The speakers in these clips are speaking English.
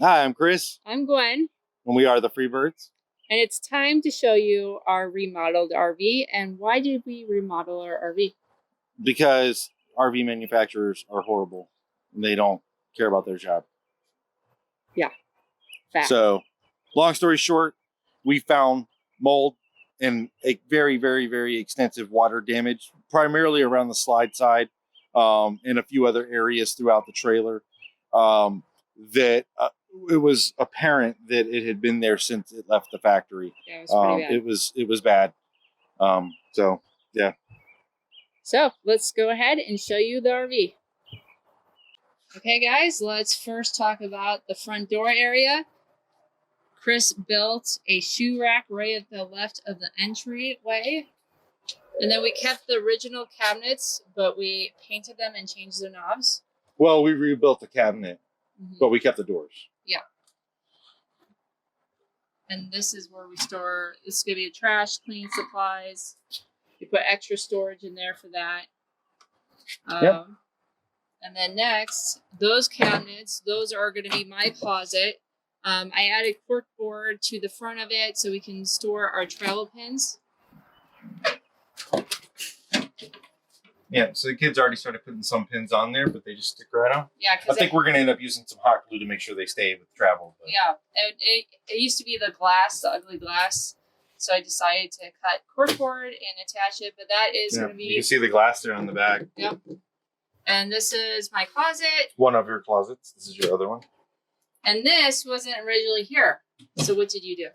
Hi, I'm Chris. I'm Gwen. And we are the Freebirds. And it's time to show you our remodeled RV. And why did we remodel our RV? Because RV manufacturers are horrible. And they don't care about their job. Yeah. Fact. So, long story short, we found mold and a very, very, very extensive water damage, primarily around the slide side, and a few other areas throughout the trailer. That it was apparent that it had been there since it left the factory. Yeah, it was pretty bad. It was bad. So yeah. So let's go ahead and show you the RV. Okay, guys, let's first talk about the front door area. Chris built a shoe rack right at the left of the entryway. And then we kept the original cabinets, but we painted them and changed the knobs. Well, we rebuilt the cabinet, but we kept the doors. Yeah. And this is where we store, this is going to be trash, cleaning supplies. We put extra storage in there for that. Yep. And then next, those cabinets, those are going to be my closet. I added corkboard to the front of it so we can store our travel pins. Yeah, so the kids already started putting some pins on there, but they just stick right on. Yeah, I think we're going to end up using some hot glue to make sure they stay with travel. But. Yeah, it used to be the glass, the ugly glass. So I decided to cut corkboard and attach it, but that is going to be... You can see the glass there on the back. Yep. And this is my closet. One of your closets. This is your other one. And this wasn't originally here. So what did you do?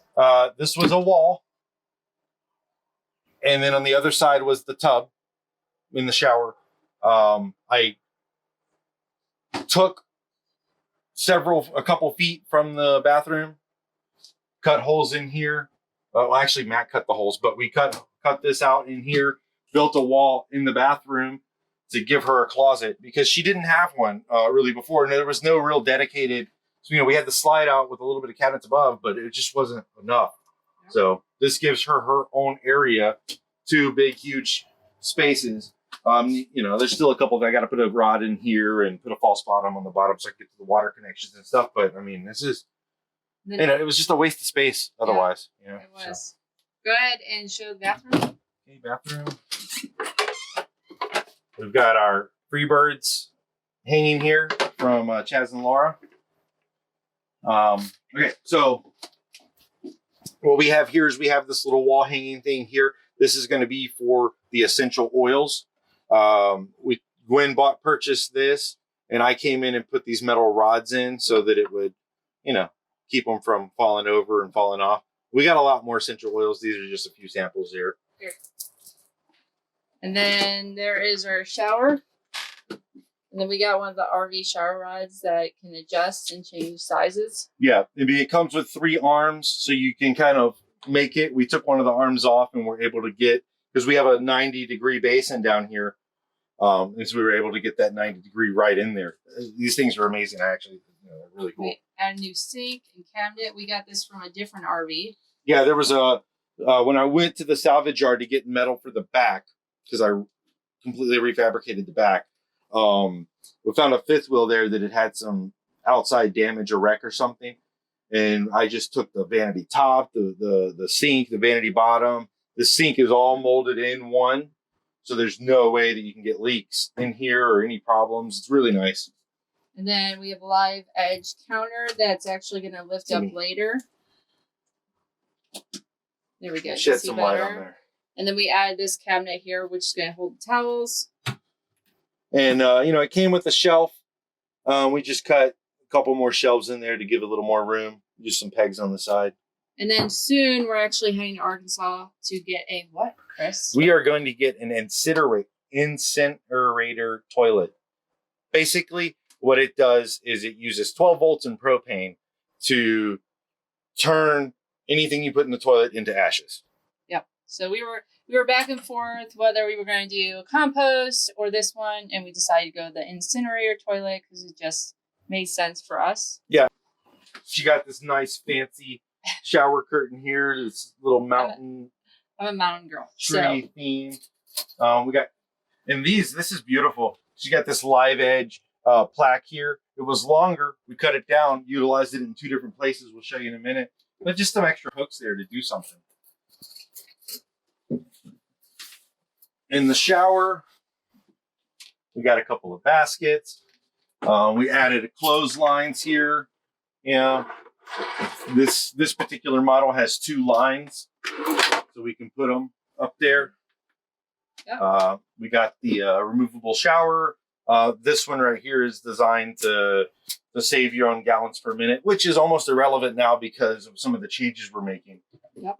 This was a wall. And then on the other side was the tub in the shower. I took a couple feet from the bathroom, cut holes in here. Well, actually, Matt cut the holes, but we cut this out in here, built a wall in the bathroom to give her a closet because she didn't have one really before. And there was no real dedicated. So, we had the slide out with a little bit of cabinets above, but it just wasn't enough. So this gives her own area, 2 big, huge spaces. There's still a couple that I got to put a rod in here and put a false bottom on the bottom so I can get to the water connections and stuff. But I mean, this is, it was just a waste of space otherwise. Yeah, it was. So. Go ahead and show the bathroom. Okay, bathroom. We've got our Freebirds hanging here from Chaz and Laura. Okay, so what we have here is we have this little wall hanging thing here. This is going to be for the essential oils. Gwen purchased this, and I came in and put these metal rods in so that it would, keep them from falling over and falling off. We got a lot more essential oils. These are just a few samples here. And then there is our shower. And then we got one of the RV shower rods that can adjust and change sizes. Yeah, it comes with 3 arms, so you can kind of make it. We took one of the arms off and we're able to get, because we have a 90-degree basin down here, and so we were able to get that 90-degree right in there. These things are amazing, actually. They're really cool. We add a new sink and cabinet. We got this from a different RV. Yeah, there was when I went to the salvage yard to get metal for the back, because I completely refabricated the back, we found a 5th wheel there that it had some outside damage or wreck or something. And I just took the vanity top, the sink, the vanity bottom. The sink is all molded in one. So there's no way that you can get leaks in here or any problems. It's really nice. And then we have a live edge counter that's actually going to lift up later. There we go. Shed some light on there. And then we added this cabinet here, which is going to hold the towels. And, it came with a shelf. We just cut a couple more shelves in there to give a little more room. Just some pegs on the side. And then soon we're actually heading to Arkansas to get a what, Chris? We are going to get an incinerator toilet. Basically, what it does is it uses 12 volts in propane to turn anything you put in the toilet into ashes. Yep. So we were back and forth whether we were going to do compost or this one, and we decided to go the incinerator toilet because it just made sense for us. Yeah. She got this nice fancy shower curtain here, this little mountain. I'm a mountain girl. Tree theme. We got, and this is beautiful. She got this live edge plaque here, It was longer. We cut it down, utilized it in 2 different places. We'll show you in a minute. But just some extra hooks there to do something. In the shower, we got a couple of baskets. We added clotheslines here. This particular model has 2 lines, so we can put them up there. Yep. We got the removable shower. This one right here is designed to save your own gallons per minute, which is almost irrelevant now because of some of the changes we're making. Yep.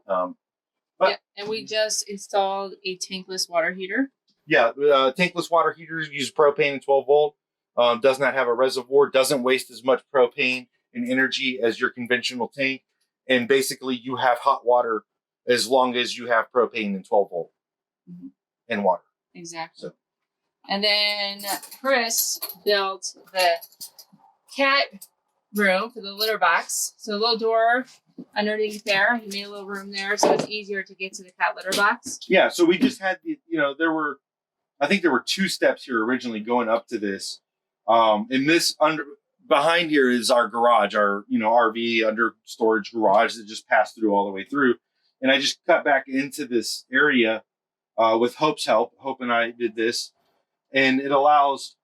And we just installed a tankless water heater. Yeah, tankless water heaters use propane and 12 volt. Does not have a reservoir, doesn't waste as much propane and energy as your conventional tank. And basically you have hot water as long as you have propane and 12 volt and water. Exactly. So. And then Chris built the cat room for the litter box. So a little door underneath there. He made a little room there so it's easier to get to the cat litter box. Yeah, so we just had, I think there were 2 steps here originally going up to this. And this behind here is our garage, our RV under storage garage that just passed through all the way through. And I just cut back into this area with Hope's help. Hope and I did this, and it allows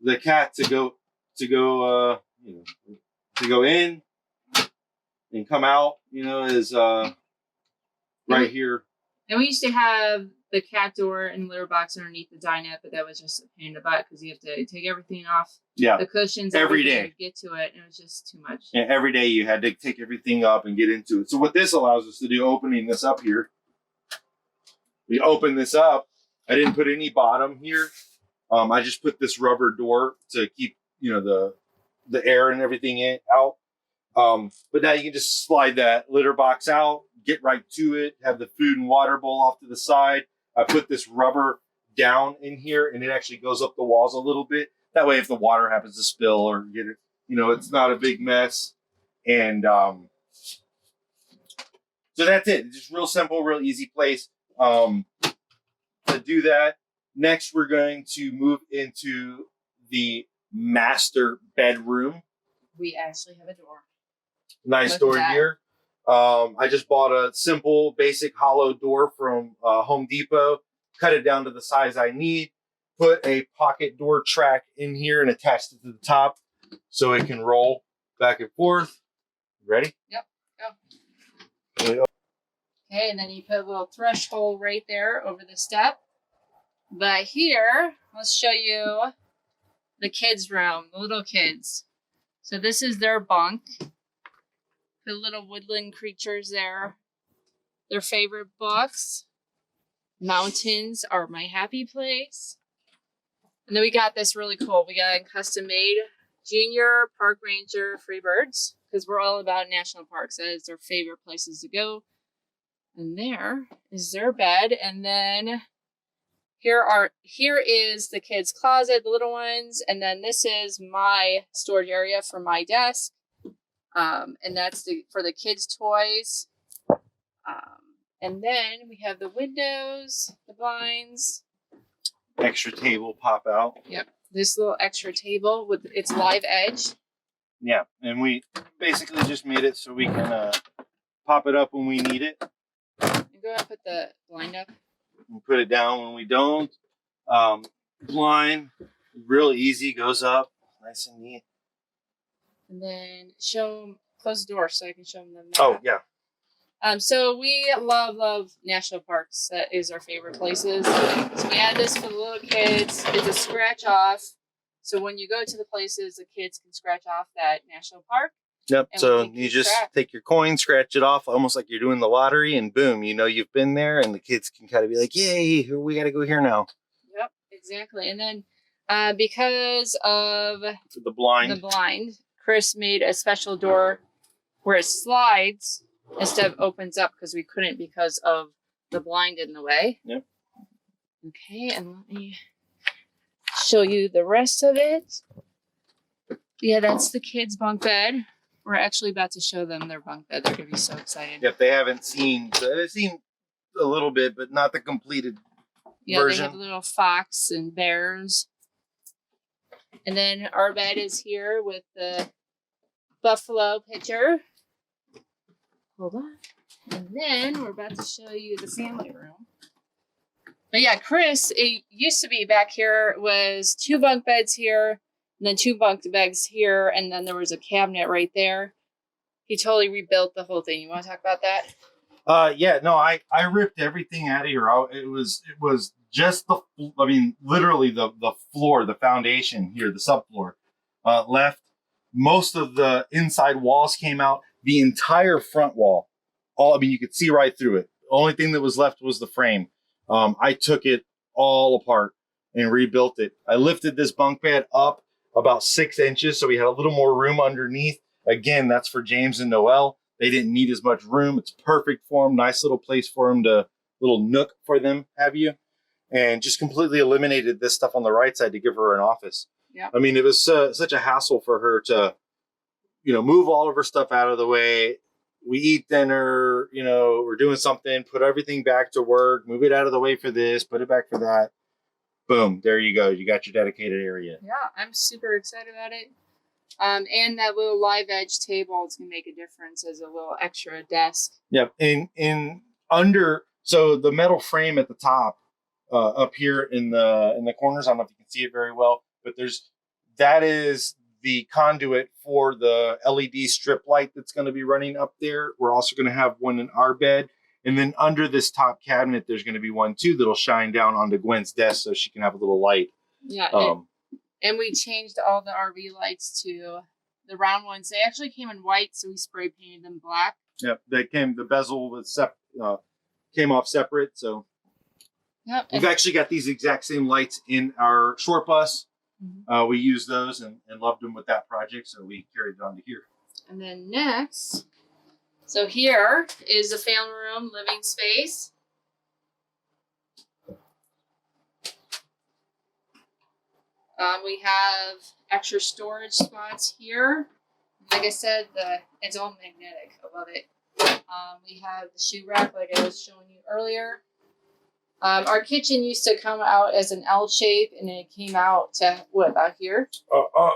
the cat to go in and come out. Is right here. And we used to have the cat door and litter box underneath the dinette, but that was just a pain in the butt because you have to take everything off the cushions every day to get to it, and it was just too much. Yeah, every day you had to take everything up and get into it. So what this allows us to do, opening this up here, we open this up. I didn't put any bottom here. I just put this rubber door to keep the air and everything out. But now you can just slide that litter box out, get right to it, have the food and water bowl off to the side. I put this rubber down in here and it actually goes up the walls a little bit. That way if the water happens to spill or get it, it's not a big mess. And so that's it. Just real simple, real easy place to do that. Next, we're going to move into the master bedroom. We actually have a door. Nice door here. I just bought a simple, basic hollow door from Home Depot. Cut it down to the size I need. Put a pocket door track in here and attached it to the top so it can roll back and forth. Ready? Yep. Go. Okay, and then you put a little threshold right there over the step. But here, let's show you the kids' room, the little kids. So this is their bunk. The little woodland creatures there. Their favorite books. Mountains are my happy place. And then we got this really cool. We got a custom made Junior Park Ranger Freebirds because we're all about national parks. That is their favorite places to go. And there is their bed. And then here is the kids' closet, the little ones. And then this is my storage area for my desk. And that's for the kids' toys. And then we have the windows, the blinds. Extra table pop out. Yep. This little extra table with its live edge. Yeah. And we basically just made it so we can pop it up when we need it. And go ahead and put the blind up. And put it down when we don't. Blind, real easy, goes up. Nice and neat. And then close the door so I can show them the map. Oh, yeah. So we love national parks. That is our favorite places. So we add this for the little kids. It's a scratch off. So when you go to the places, the kids can scratch off that national park. Yep. So you just take your coin, scratch it off, almost like you're doing the lottery, and boom, you've been there, and the kids can kind of be like, "Yay, we got to go here now." Yep, exactly. And then because of the blind, Chris made a special door where it slides instead of opens up because we couldn't because of the blind in the way. Yep. Okay, and let me show you the rest of it. Yeah, that's the kids' bunk bed. We're actually about to show them their bunk bed. They're going to be so excited. Yep, they've seen a little bit, but not the completed version. They have little fox and bears. And then our bed is here with the buffalo picture. Hold on. And then we're about to show you the family room. But yeah, Chris, it used to be back here was 2 bunk beds here, and then 2 bunk beds here, and then there was a cabinet right there. He totally rebuilt the whole thing. You want to talk about that? Yeah, no, I ripped everything out of here. It was just literally the floor, the foundation here, the subfloor, left. Most of the inside walls came out. The entire front wall, you could see right through it. The only thing that was left was the frame. I took it all apart and rebuilt it. I lifted this bunk bed up about 6 inches, so we had a little more room underneath. Again, that's for James and Noel. They didn't need as much room. It's perfect for them. Nice little place for them little nook for them, have you? And just completely eliminated this stuff on the right side to give her an office. Yeah. I mean, it was such a hassle for her to, move all of her stuff out of the way. We eat dinner, we're doing something, put everything back to work, move it out of the way for this, put it back for that. Boom, there you go. You got your dedicated area. Yeah, I'm super excited about it. And that little live edge table is gonna make a difference as a little extra desk. Yep. So the metal frame at the top, up here in the corners, I don't know if you can see it very well, but that is the conduit for the LED strip light that's going to be running up there. We're also going to have one in our bed. And then under this top cabinet, there's going to be one too that'll shine down onto Gwen's desk so she can have a little light. Yeah. And we changed all the RV lights to the round ones. They actually came in white, so we spray painted them black. Yep. The bezel was came off separate. So yep. We've actually got these exact same lights in our short bus. Mm-hmm. We used those and loved them with that project, so we carried it on to here. And then next, so here is the family room living space. We have extra storage spots here. Like I said, it's all magnetic. I love it. We have the shoe rack, like I was showing you earlier. Our kitchen used to come out as an L shape, and it came out to about here.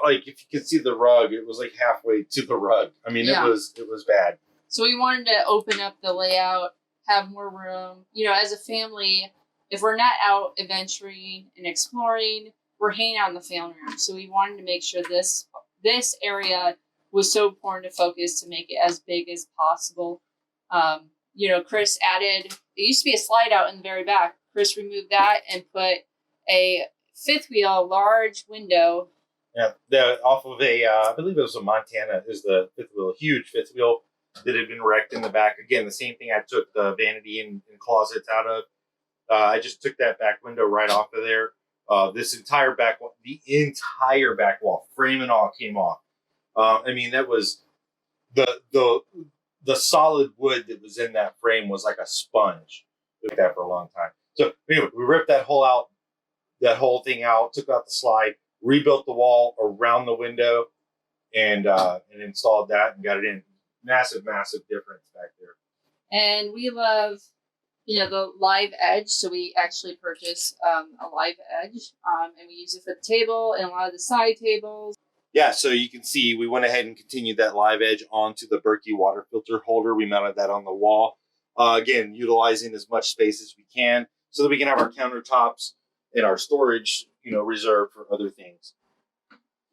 Like if you could see the rug, it was like halfway to the rug. I mean, yeah. It was bad. So we wanted to open up the layout, have more room. As a family, if we're not out adventuring and exploring, we're hanging out in the family room. So we wanted to make sure this area was so important to focus to make it as big as possible. Chris added, it used to be a slide out in the very back. Chris removed that and put a 5th wheel large window. Yeah, off of I believe it was a Montana, is the 5th wheel, huge 5th wheel that had been wrecked in the back. Again, the same thing I took the vanity and closets out of. I just took that back window right off of there. This entire back wall, frame and all, came off. That was the solid wood that was in that frame was like a sponge. Took that for a long time. So anyway, we ripped that whole thing out, took out the slide, rebuilt the wall around the window, and installed that and got it in. Massive difference back there. And we love, the live edge. So we actually purchased a live edge, and we use it for the table and a lot of the side tables. Yeah, so you can see we went ahead and continued that live edge onto the Berkey water filter holder. We mounted that on the wall. Again, utilizing as much space as we can so that we can have our countertops and our storage, reserved for other things.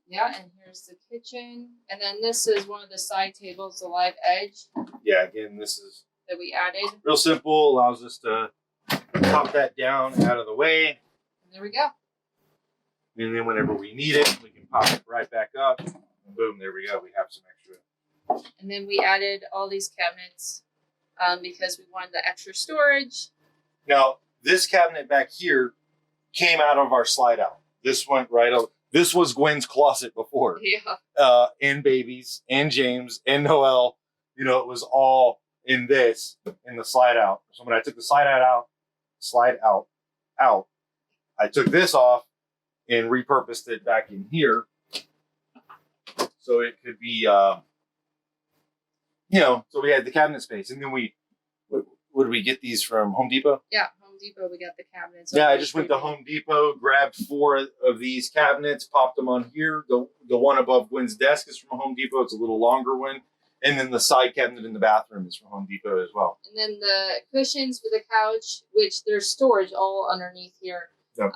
Yeah, and here's the kitchen. And then this is one of the side tables, the live edge. Yeah, again, this is that we added. Real simple, allows us to pop that down out of the way. And there we go. And then whenever we need it, we can pop it right back up. And boom, there we go. We have some extra. And then we added all these cabinets because we wanted the extra storage. Now, this cabinet back here came out of our slide out. This went right out. This was Gwen's closet before. Yeah. And babies, and James, and Noel. It was all in the slide out. So when I took the slide out, I took this off and repurposed it back in here. So it could be, so we had the cabinet space. And then what did we get these from? Home Depot? Yeah, Home Depot. We got the cabinets. Yeah, I just went to Home Depot, grabbed 4 of these cabinets, popped them on here. The one above Gwen's desk is from Home Depot. It's a little longer one. And then the side cabinet in the bathroom is from Home Depot as well. And then the cushions for the couch, which there's storage all underneath here. Yep.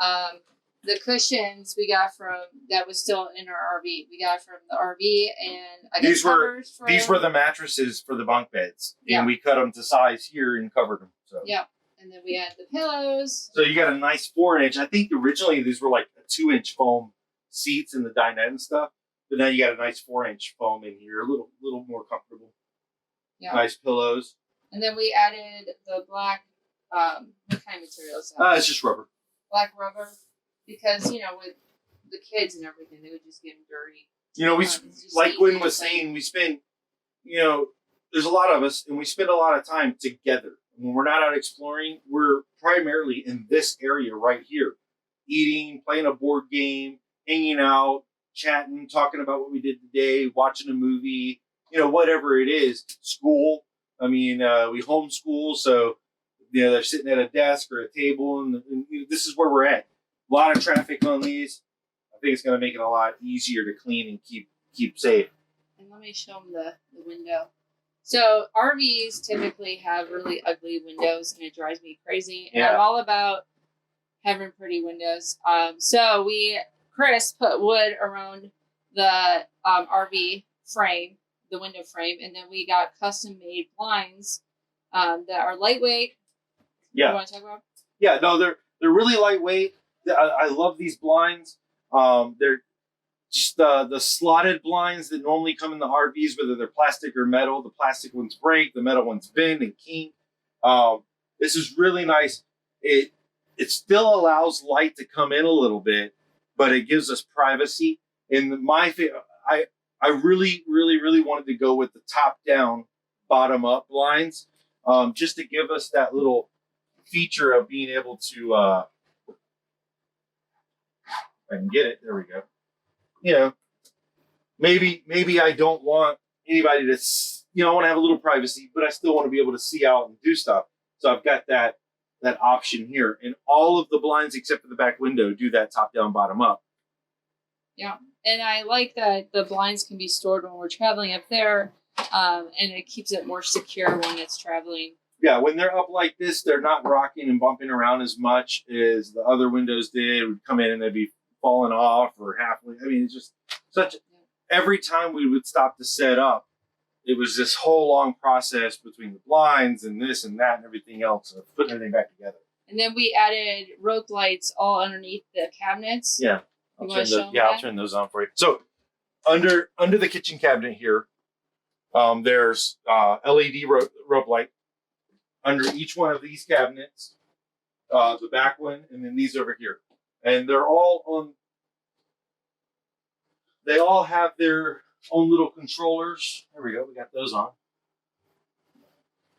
The cushions we got from, that was still in our RV. We got from the RV, and I These got were covers for these were the mattresses for the bunk beds. Yeah. And we cut them to size here and covered them. So. Yeah. And then we had the pillows. So you got a nice 4-inch. I think originally these were like a 2-inch foam seats in the dinette and stuff. But now you got a nice 4-inch foam in here, a little more comfortable. Yeah. Nice pillows. And then we added the black, what kind of material is that? It's just rubber. Black rubber. Because, you know, with the kids and everything, they would just get dirty. You know, like Gwen was saying, we spend, you know, there's a lot of us, and we spend a lot of time together. When we're not out exploring, we're primarily in this area right here. Eating, playing a board game, hanging out, chatting, talking about what we did today, watching a movie, you know, whatever it is. School. I mean, we homeschool, so, you know, they're sitting at a desk or a table, and you know, this is where we're at. A lot of traffic on these. I think it's going to make it a lot easier to clean and keep safe. And let me show them the window. So RVs typically have really ugly windows, and it drives me crazy. And I'm all about having pretty windows. So Chris put wood around the RV frame, the window frame, and then we got custom made blinds that are lightweight. Yeah. You want to talk about? Yeah, no, they're really lightweight. I love these blinds. They're just the slotted blinds that normally come in the RVs, whether they're plastic or metal. The plastic ones break, the metal ones bend and kink. This is really nice. It still allows light to come in a little bit, but it gives us privacy. And I really, really, really wanted to go with the top down, bottom up blinds, just to give us that little feature of being able to. I can get it. There we go. You know, maybe I don't want anybody to, you know, I want to have a little privacy, but I still want to be able to see out and do stuff. So I've got that option here. And all of the blinds except for the back window do that top down, bottom up. Yeah. And I like that the blinds can be stored when we're traveling up there. And it keeps it more secure when it's traveling. Yeah, when they're up like this, they're not rocking and bumping around as much as the other windows did. We'd come in and they'd be falling off or halfway. I mean, it's just every time we would stop to set up, it was this whole long process between the blinds and this and that and everything else of putting everything back together. And then we added rope lights all underneath the cabinets. Yeah. I'll turn those on for you. So under the kitchen cabinet here, there's LED rope light under each one of these cabinets, the back one, and then these over here. And they're all on, they all have their own little controllers. There we go. We got those on.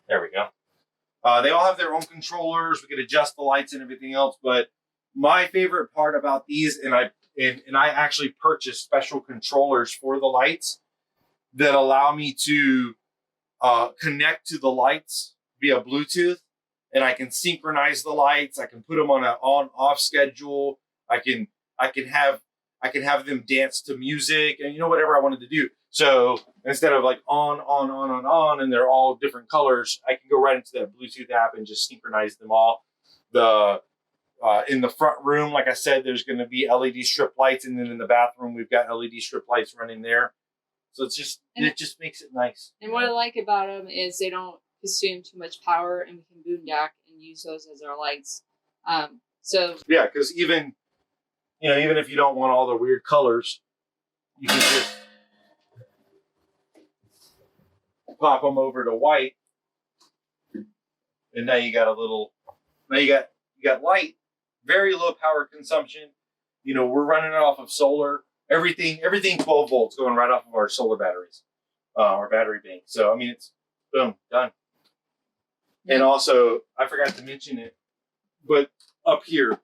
There we go. They all have their own controllers. We could adjust the lights and everything else. But my favorite part about these, and I actually purchased special controllers for the lights that allow me to connect to the lights via Bluetooth. And I can synchronize the lights. I can put them on an on-off schedule. I can have them dance to music and, you know, whatever I wanted to do. So instead of like on, and they're all different colors, I can go right into that Bluetooth app and just synchronize them all. In the front room, like I said, there's going to be LED strip lights, and then in the bathroom, we've got LED strip lights running there. So it just makes it nice. And what I like about them is they don't consume too much power, and we can boondock and use those as our lights. So yeah, because even if you don't want all the weird colors, you can just pop them over to white, and now you got you got light, very low power consumption. You know, we're running it off of solar. Everything 12 volts going right off of our solar batteries, our battery bank. So I mean, it's boom, done. And also, I forgot to mention it, but up here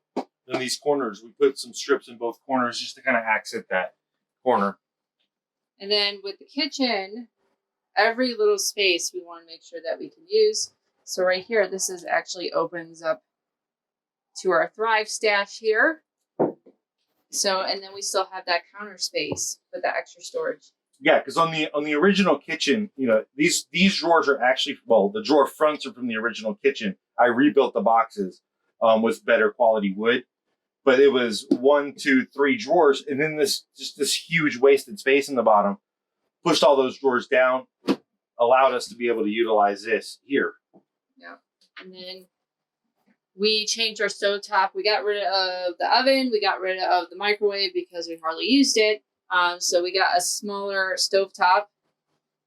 in these corners, we put some strips in both corners just to kind of accent that corner. And then with the kitchen, every little space we want to make sure that we can use. So right here, this is actually opens up to our Thrive stash here. So, and then we still have that counter space with the extra storage. Yeah, because on the original kitchen, you know, these drawers are actually, well, the drawer fronts are from the original kitchen. I rebuilt the boxes with better quality wood, but it was 1, 2, 3 drawers, and then this huge wasted space in the bottom. Pushed all those drawers down, allowed us to be able to utilize this here. Yeah, and then we changed our stovetop. We got rid of the oven. We got rid of the microwave because we hardly used it. So we got a smaller stovetop.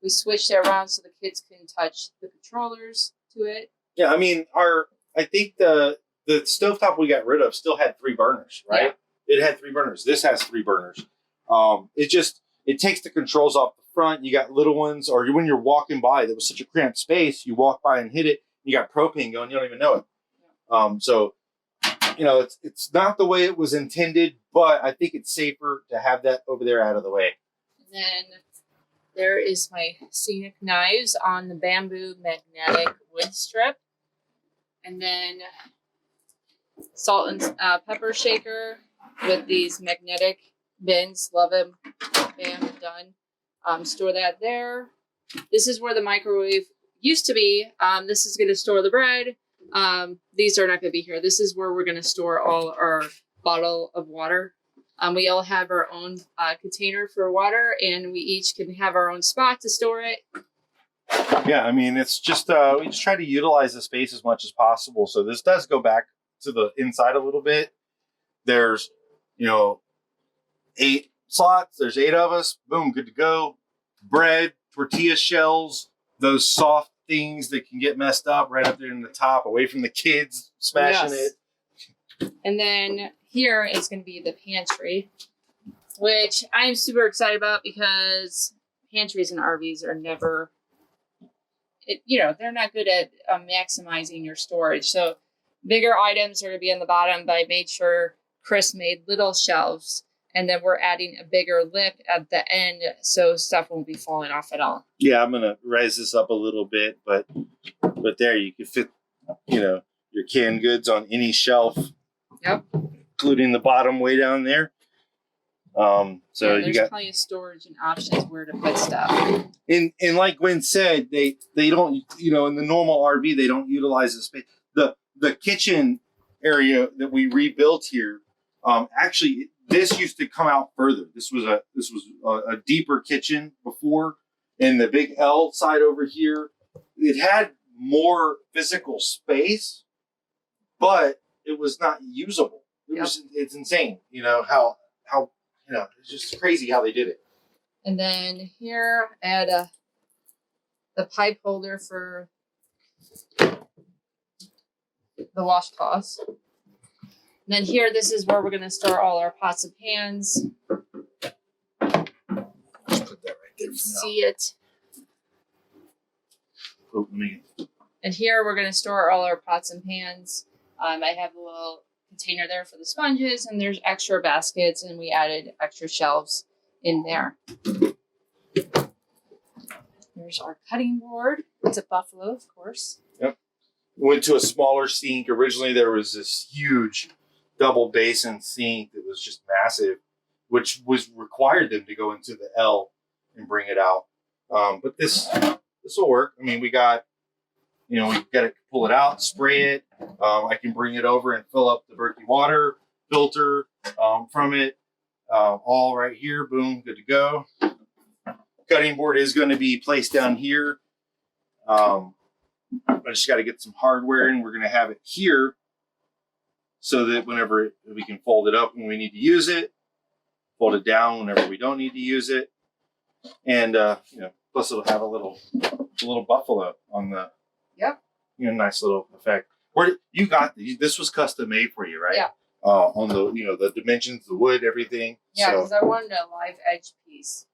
We switched it around so the kids can touch the controllers to it. Yeah, I mean, I think the stovetop we got rid of still had 3 burners, right? Yeah. It had 3 burners. This has 3 burners. It takes the controls off the front. You got little ones, or when you're walking by, there was such a cramped space, you walk by and hit it, you got propane going, you don't even know it. So, you know, it's not the way it was intended, but I think it's safer to have that over there out of the way. And then there is my scenic knives on the bamboo magnetic wood strip. And then salt and pepper shaker with these magnetic bins. Love them. Bam, done. Store that there. This is where the microwave used to be. This is going to store the bread. These are not going to be here. This is where we're going to store all our bottle of water. We all have our own container for water, and we each can have our own spot to store it. Yeah, I mean, it's just, we just try to utilize the space as much as possible. So this does go back to the inside a little bit. There's, you know, 8 slots. There's 8 of us. Boom, good to go. Bread, tortilla shells, those soft things that can get messed up right up there in the top, away from the kids smashing it. And then here is going to be the pantry, which I'm super excited about because pantries and RVs are never, they're not good at maximizing your storage. So bigger items are going to be on the bottom, but I made sure Chris made little shelves. And then we're adding a bigger lip at the end so stuff won't be falling off at all. Yeah, I'm going to raise this up a little bit, but there you can fit, your canned goods on any shelf. Yep. Including the bottom way down there. So there's you got plenty of storage and options where to put stuff. And like Gwen said, they don't, in the normal RV, they don't utilize the space. The kitchen area that we rebuilt here, actually, this used to come out further. This was a deeper kitchen before, and the big L side over here, it had more physical space, but it was not usable. It's insane, how it's just crazy how they did it. And then here, add the pipe holder for the washcloths. And then here, this is where we're going to store all our pots and pans. Just put that right there for now. See it. Oh, and here, we're going to store all our pots and pans. I have a little container there for the sponges, and there's extra baskets, and we added extra shelves in there. There's our cutting board. It's a Buffalo, of course. Yep. Went to a smaller sink. Originally, there was this huge double basin sink that was just massive, which was required them to go into the L and bring it out. But this will work. I mean, we got to pull it out, spray it. I can bring it over and fill up the Berkey water filter from it. All right here. Boom, good to go. Cutting board is going to be placed down here. I just got to get some hardware, and we're going to have it here so that whenever we can fold it up when we need to use it, fold it down whenever we don't need to use it. And, plus it'll have a little buffalo on the, nice little effect. Where you got this was custom made for you, right? Yeah. On the, the dimensions, the wood, everything. Yeah, because I wanted a live edge piece.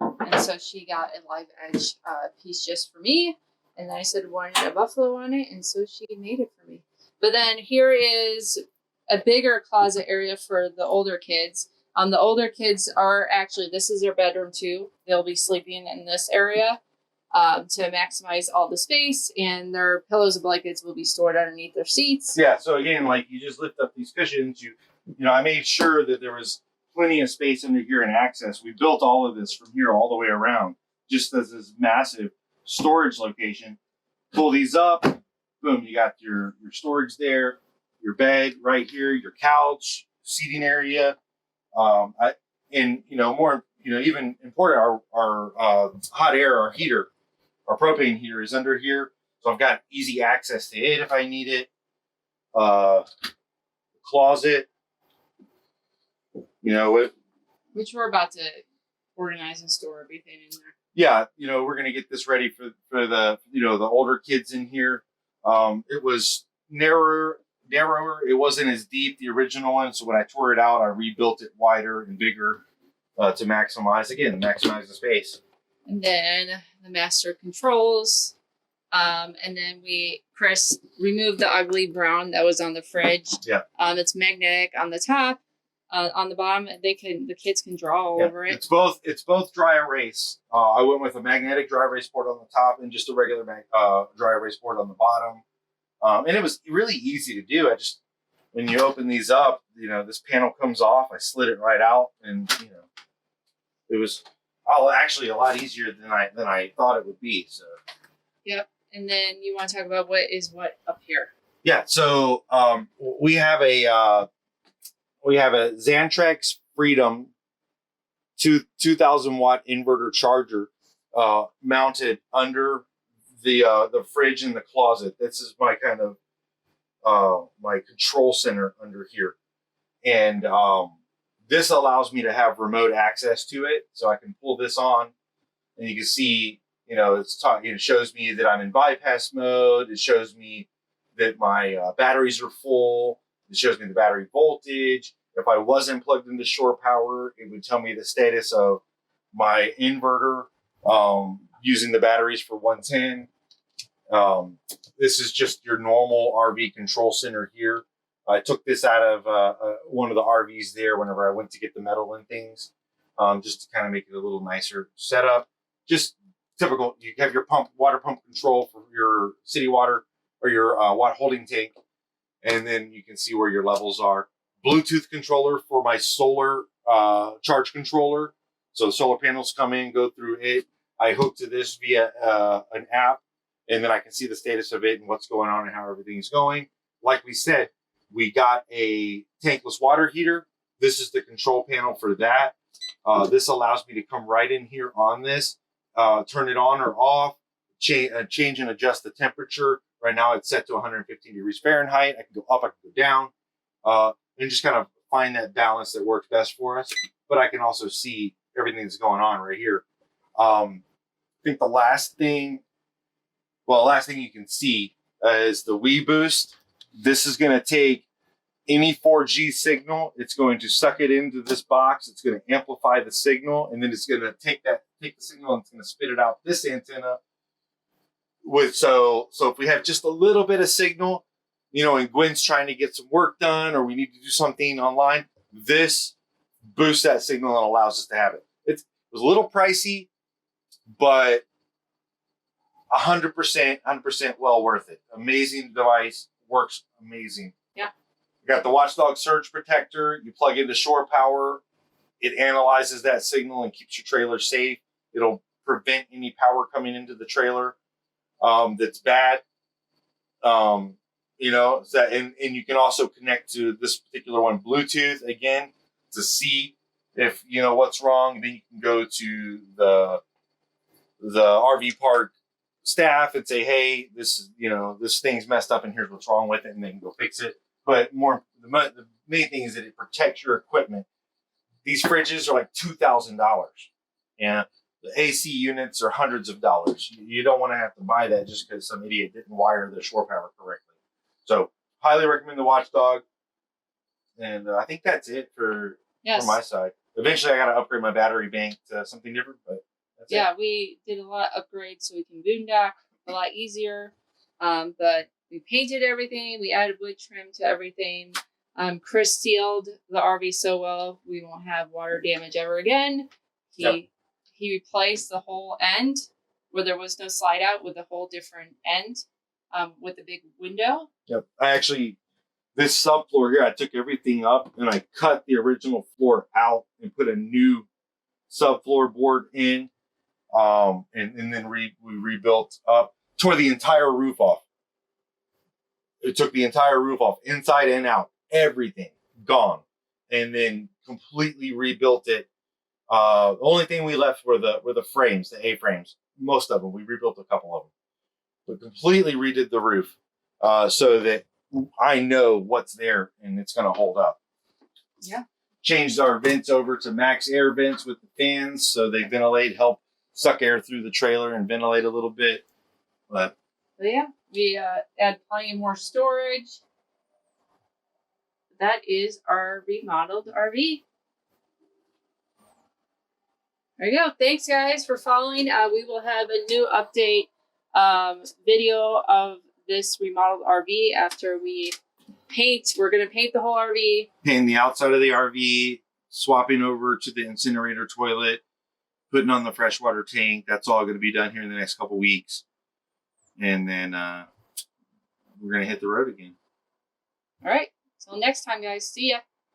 And so she got a live edge piece just for me. And then I said, wanted a buffalo on it. And so she made it for me. But then here is a bigger closet area for the older kids. The older kids are actually, this is their bedroom too. They'll be sleeping in this area. to maximize all the space, and their pillows and blankets will be stored underneath their seats. Yeah, so again, like you just lift up these cushions, you know, I made sure that there was plenty of space under here and access. We built all of this from here all the way around, just as this massive storage location. Pull these up, boom, you got your storage there, your bed right here, your couch, seating area. And you know, more, you know, even important, our hot air, our heater, our propane heater is under here. So I've got easy access to it if I need it. Closet, you know, which we're about to organize and store everything in there. Yeah, you know, we're gonna get this ready for the, you know, the older kids in here. It was narrower. It wasn't as deep, the original one. So when I tore it out, I rebuilt it wider and bigger to maximize the space. And then the master controls. And then Chris removed the ugly brown that was on the fridge. Yeah. It's magnetic on the top. On the bottom, the kids can draw all over it. It's both dry erase. I went with a magnetic dry erase board on the top and just a regular dry erase board on the bottom. And it was really easy to do. When you open these up, you know, this panel comes off. I slid it right out, and you know, it was actually a lot easier than I thought it would be. So. Yep. And then you want to talk about what up here? Yeah. So we have a Xantrex Freedom 2,000 watt inverter charger mounted under the fridge in the closet. This is my kind of my control center under here, and this allows me to have remote access to it. So I can pull this on, and you can see, you know, it shows me that I'm in bypass mode. It shows me that my batteries are full. It shows me the battery voltage. If I wasn't plugged into shore power, it would tell me the status of my inverter using the batteries for 110. This is just your normal RV control center here. I took this out of one of the RVs there whenever I went to get the metal and things, just to kind of make it a little nicer setup. Just typical. You have your water pump control for your city water or your water holding tank, and then you can see where your levels are. Bluetooth controller for my solar charge controller. So the solar panels come in, go through it. I hook to this via an app, and then I can see the status of it and what's going on and how everything's going. Like we said, we got a tankless water heater. This is the control panel for that. This allows me to come right in here on this, turn it on or off, change and adjust the temperature. Right now it's set to 115 degrees Fahrenheit. I can go up, I can go down, and just kind of find that balance that works best for us. But I can also see everything that's going on right here. I think the last thing you can see is the Weboost. This is going to take any 4G signal. It's going to suck it into this box. It's going to amplify the signal, and then it's going to take the signal and it's going to spit it out this antenna. So if we have just a little bit of signal, you know, and Gwen's trying to get some work done, or we need to do something online, this boosts that signal and allows us to have it. It was a little pricey, but 100% well worth it. Amazing device, works amazing. Yeah. You got the Watchdog Surge Protector. You plug into shore power. It analyzes that signal and keeps your trailer safe. It'll prevent any power coming into the trailer that's bad. You know, and you can also connect to this particular one Bluetooth again to see if you know what's wrong. Then you can go to the RV park staff and say, hey, this thing's messed up and here's what's wrong with it, and they can go fix it. But the main thing is that it protects your equipment. These fridges are like $2,000, and the AC units are hundreds of dollars. You don't want to have to buy that just because some idiot didn't wire the shore power correctly. So highly recommend the Watchdog. And I think that's it for my side. Eventually I got to upgrade my battery bank to something different, but that's it. Yeah, we did a lot of upgrades so we can boondock a lot easier. But we painted everything. We added wood trim to everything. Chris sealed the RV so well we won't have water damage ever again. He replaced the whole end where there was no slide out with a whole different end with a big window. Yep. This subfloor here, I took everything up and I cut the original floor out and put a new subfloor board in. And then we rebuilt up, tore the entire roof off. It took the entire roof off, inside and out, everything gone, and then completely rebuilt it. The only thing we left were the frames, the A-frames. Most of them, we rebuilt a couple of them, but completely redid the roof so that I know what's there and it's going to hold up. Yeah. Changed our vents over to max air vents with the fans, so they ventilate, help suck air through the trailer and ventilate a little bit. But yeah, we add plenty more storage. That is our remodeled RV. There you go. Thanks, guys, for following. We will have a new update video of this remodeled RV after we paint. We're going to paint the whole RV. Painting the outside of the RV, swapping over to the incinerator toilet, putting on the freshwater tank. That's all going to be done here in the next couple weeks. And then we're going to hit the road again. All right. Till next time, guys. See ya.